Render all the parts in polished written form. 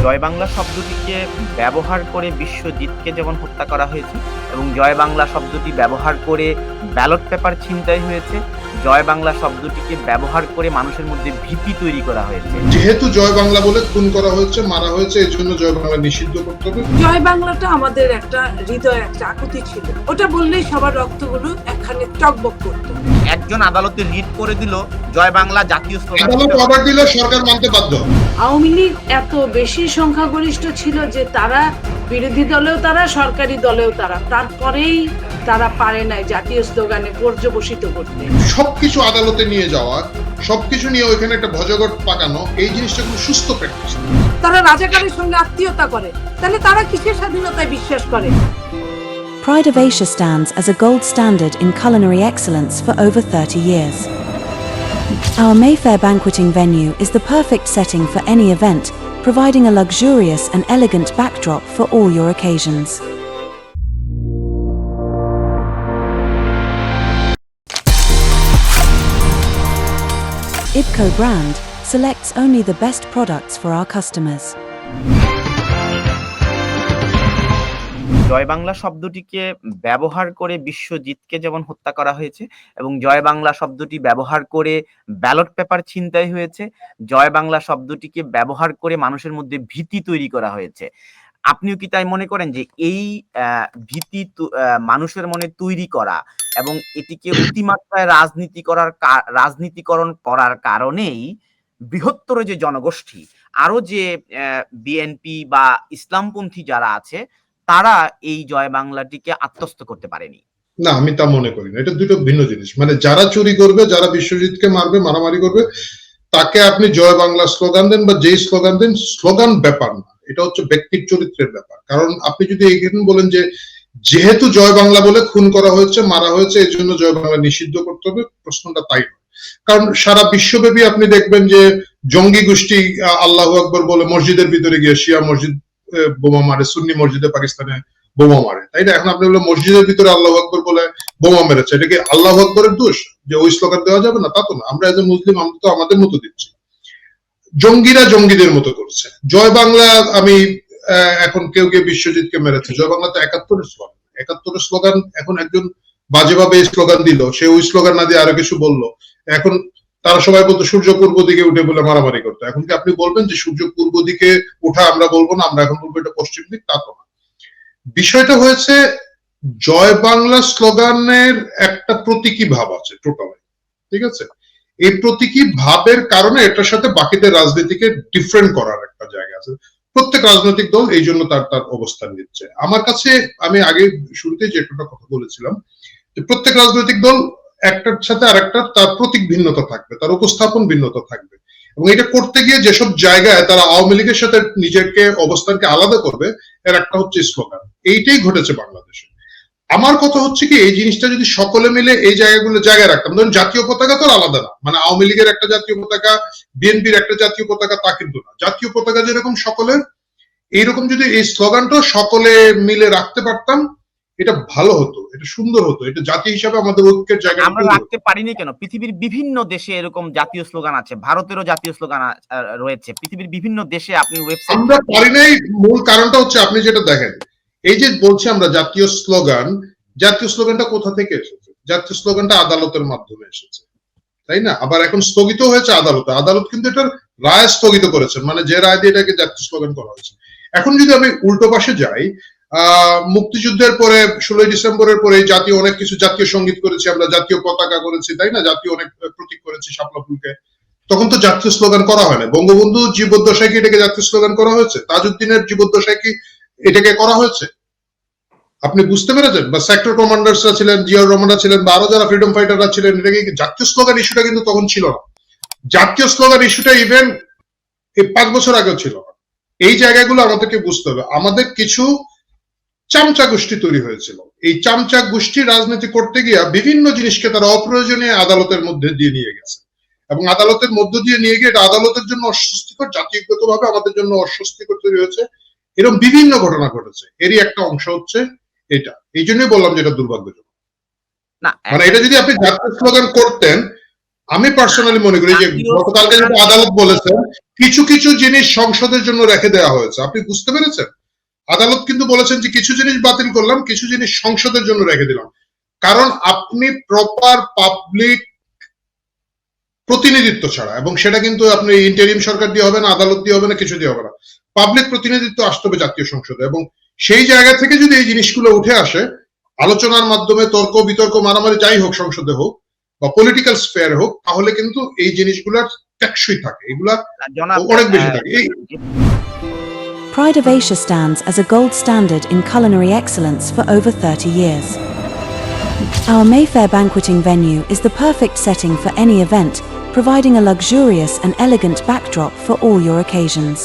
জয় বাংলা শব্দটিকে ব্যবহার করে বিশ্বজিৎকে যেমন হত্যা করা হয়েছে এবং জয় বাংলা শব্দটি ব্যবহার করে ব্যালট পেপার ছিনতাই হয়েছে, জয় বাংলা শব্দটিকে ব্যবহার করে মানুষের মধ্যে ভীতি তৈরি করা হয়েছে। যেহেতু জয় বাংলা বলে খুন করা হয়েছে, মারা হয়েছে, এর জন্য জয় বাংলা নিষিদ্ধ করতে হবে। জয় বাংলাটা আমাদের একটা হৃদয়, একটা আকুতি ছিল, ওটা বললেই সবার রক্তগুলো একখানে টকবক করতো। একজন আদালতে রিট করে দিল জয় বাংলা জাতীয় স্লোগান, আদালত অর্ডার দিলে সরকার মানতে বাধ্য। আওয়ামী লীগ এত বেশি সংখ্যাগরিষ্ঠ ছিল যে তারা বিরোধী দলেও তারা, সরকারি দলেও তারা, তারপরেই তারা পারে নাই জাতীয় স্লোগানে পর্যবসিত করতে। সবকিছু আদালতে নিয়ে যাওয়া, সবকিছু নিয়ে ওইখানে একটা ভজগট পাকানো, এই জিনিসটা খুব সুস্থ প্র্যাকটিস। তারা রাজাকারের সঙ্গে আত্মীয়তা করে, তাহলে তারা কিসের স্বাধীনতায় বিশ্বাস করে? Pride of Asia stands as a gold standard in culinary excellence for over 30 years. Our Mayfair banqueting venue is the perfect setting for any event, providing a luxurious and elegant backdrop for all your occasions. IBCO brand selects only the best products for our customers. জয় বাংলা শব্দটিকে ব্যবহার করে বিশ্বজিৎকে যেমন হত্যা করা হয়েছে এবং জয় বাংলা শব্দটি ব্যবহার করে ব্যালট পেপার ছিনতাই হয়েছে, জয় বাংলা শব্দটিকে ব্যবহার করে মানুষের মধ্যে ভীতি তৈরি করা হয়েছে। আপনিও কি তাই মনে করেন যে এই ভীতি মানুষের মনে তৈরি করা এবং এটিকে অতিমাত্রায় রাজনীতিকরণ করার কারণেই বৃহত্তর যে জনগোষ্ঠী, আরো যে বিএনপি বা ইসলামপন্থী যারা আছে, তারা এই জয় বাংলাটিকে আত্মস্থ করতে পারেনি? না, আমি তা মনে করি না। এটা দুটো ভিন্ন জিনিস। মানে যারা চুরি করবে, যারা বিশ্বজিৎকে মারবে, মারামারি করবে, তাকে আপনি জয় বাংলা স্লোগান দেন বা যেই স্লোগান দেন, স্লোগান ব্যাপার না, এটা হচ্ছে ব্যক্তির চরিত্রের ব্যাপার। কারণ আপনি যদি এইখানে বলেন যে যেহেতু জয় বাংলা বলে খুন করা হয়েছে, মারা হয়েছে, এর জন্য জয় বাংলা নিষিদ্ধ করতে হবে, প্রশ্নটা তাই নয়। কারণ সারা বিশ্বব্যাপী আপনি দেখবেন যে জঙ্গি গোষ্ঠী আল্লাহু আকবার বলে মসজিদের ভিতরে গিয়ে শিয়া মসজিদ বোমা মারে, সুন্নি মসজিদে পাকিস্তানে বোমা মারে, তাই না? এখন আপনি বলে মসজিদের ভিতরে আল্লাহু আকবার বলে বোমা মেরেছে, এটা কি আল্লাহু আকবরের দোষ যে ওই স্লোগান দেওয়া যাবে না? তা তো না। আমরা এজ এ মুসলিম, আমরা তো আমাদের মতো দিচ্ছি। জঙ্গিরা জঙ্গিদের মতো করছে। জয় বাংলা, আমি এখন কেউ কেউ বিশ্বজিৎকে মেরেছে, জয় বাংলা তো 71-এর স্লোগান। 71-এর স্লোগান এখন একজন বাজেভাবে এই স্লোগান দিল, সে ওই স্লোগান না দিয়ে আরো কিছু বললো, এখন তারা সবাই বলতো সূর্য পূর্ব দিকে উঠে বলে মারামারি করতো। এখন কি আপনি বলবেন যে সূর্য পূর্ব দিকে উঠা আমরা বলবো না, আমরা এখন বলবো এটা পশ্চিম দিক? তা তো না। বিষয়টা হয়েছে জয় বাংলা স্লোগানের একটা প্রতীকী ভাব আছে টোটালি, ঠিক আছে? এই প্রতীকী ভাবের কারণে এটার সাথে বাকিদের রাজনীতিকে ডিফারেন্ট করার একটা জায়গা আছে। প্রত্যেক রাজনৈতিক দল এই জন্য তার তার অবস্থান নিচ্ছে। আমার কাছে, আমি আগে শুরুতে যে একটা কথা বলেছিলাম, যে প্রত্যেক রাজনৈতিক দল একটার সাথে আরেকটার তার প্রতীক ভিন্নতা থাকবে, তার উপস্থাপন ভিন্নতা থাকবে, এবং এটা করতে গিয়ে যেসব জায়গায় তারা আওয়ামী লীগের সাথে নিজেকে অবস্থানকে আলাদা করবে, এর একটা হচ্ছে স্লোগান। এইটাই ঘটেছে বাংলাদেশে। আমার কথা হচ্ছে কি, এই জিনিসটা যদি সকলে মিলে এই জায়গাগুলো জায়গায় রাখতাম, ধরুন জাতীয় পতাকা তো আলাদা না, মানে আওয়ামী লীগের একটা জাতীয় পতাকা, বিএনপির একটা জাতীয় পতাকা, তা কিন্তু না। জাতীয় পতাকা যেরকম সকলের, এইরকম যদি এই স্লোগানটা সকলে মিলে রাখতে পারতাম, এটা ভালো হতো, এটা সুন্দর হতো, এটা জাতি হিসাবে আমাদের ঐক্যের জায়গা। আমরা রাখতে পারিনি কেন? পৃথিবীর বিভিন্ন দেশে এরকম জাতীয় স্লোগান আছে, ভারতেরও জাতীয় স্লোগান রয়েছে, পৃথিবীর বিভিন্ন দেশে আপনি ওয়েবসাইট। আমরা পারি নাই, মূল কারণটা হচ্ছে আপনি যেটা দেখেন, এই যে বলছি আমরা জাতীয় স্লোগান, জাতীয় স্লোগানটা কোথা থেকে এসেছে? জাতীয় স্লোগানটা আদালতের মাধ্যমে এসেছে, তাই না? আবার এখন স্থগিত হয়েছে আদালতে, আদালত কিন্তু এটার রায় স্থগিত করেছেন, মানে যে রায় দিয়ে এটাকে জাতীয় স্লোগান করা হয়েছে। এখন যদি আমি উল্টো পাশে যাই, মুক্তিযুদ্ধের পরে 16ই ডিসেম্বরের পরে জাতীয় অনেক কিছু, জাতীয় সঙ্গীত করেছি আমরা, জাতীয় পতাকা করেছি, তাই না? জাতীয় অনেক প্রতীক করেছি, শাপলা ফুলকে। তখন তো জাতীয় স্লোগান করা হয় না। বঙ্গবন্ধু জীবদ্দশায় কি এটাকে জাতীয় স্লোগান করা হয়েছে? তাজউদ্দিনের জীবদ্দশায় কি এটাকে করা হয়েছে? আপনি বুঝতে পেরেছেন? বা সেক্টর কমান্ডার্সরা ছিলেন, জিয়াউর রহমানরা ছিলেন, বা আরো যারা ফ্রিডম ফাইটাররা ছিলেন, এটাকে জাতীয় স্লোগান ইস্যুটা কিন্তু তখন ছিল না। জাতীয় স্লোগান ইস্যুটা ইভেন এই 5 বছর আগেও ছিল না। এই জায়গাগুলো আমাদেরকে বুঝতে হবে। আমাদের কিছু চামচা গোষ্ঠী তৈরি হয়েছিল, এই চামচা গোষ্ঠী রাজনীতি করতে গিয়ে বিভিন্ন জিনিসকে তারা অপ্রয়োজনীয় আদালতের মধ্যে দিয়ে নিয়ে গেছে, এবং আদালতের মধ্য দিয়ে নিয়ে গিয়ে এটা আদালতের জন্য অস্বস্তিকর, জাতীয়গতভাবে আমাদের জন্য অস্বস্তিকর তৈরি হয়েছে। এরকম বিভিন্ন ঘটনা ঘটেছে, এরই একটা অংশ হচ্ছে এটা। এই জন্যই বললাম যে এটা দুর্ভাগ্যজনক। না, মানে এটা যদি আপনি জাতীয় স্লোগান করতেন, আমি পার্সোনালি মনে করি যে গতকালকে যেটা আদালত বলেছেন কিছু কিছু জিনিস সংসদের জন্য রেখে দেওয়া হয়েছে, আপনি বুঝতে পেরেছেন? আদালত কিন্তু বলেছেন যে কিছু জিনিস বাতিল করলাম, কিছু জিনিস সংসদের জন্য রেখে দিলাম, কারণ আপনি প্রপার পাবলিক প্রতিনিধিত্ব ছাড়া, এবং সেটা কিন্তু আপনি ইন্টারিম সরকার দিয়ে হবে না, আদালত দিয়ে হবে না, কিছু দিয়ে হবে না, পাবলিক প্রতিনিধিত্ব আসতে হবে জাতীয় সংসদে। এবং সেই জায়গা থেকে যদি এই জিনিসগুলো উঠে আসে আলোচনার মাধ্যমে, তর্ক বিতর্ক মারামারি যাই হোক, সংসদে হোক বা পলিটিক্যাল স্ফেয়ার হোক, তাহলে কিন্তু এই জিনিসগুলোর টেকসই থাকে, এগুলা জনাব অনেক বেশি থাকে। Pride of Asia stands as a gold standard in culinary excellence for over 30 years. Our Mayfair banqueting venue is the perfect setting for any event, providing a luxurious and elegant backdrop for all your occasions.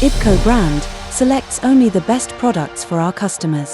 IBCO brand selects only the best products for our customers.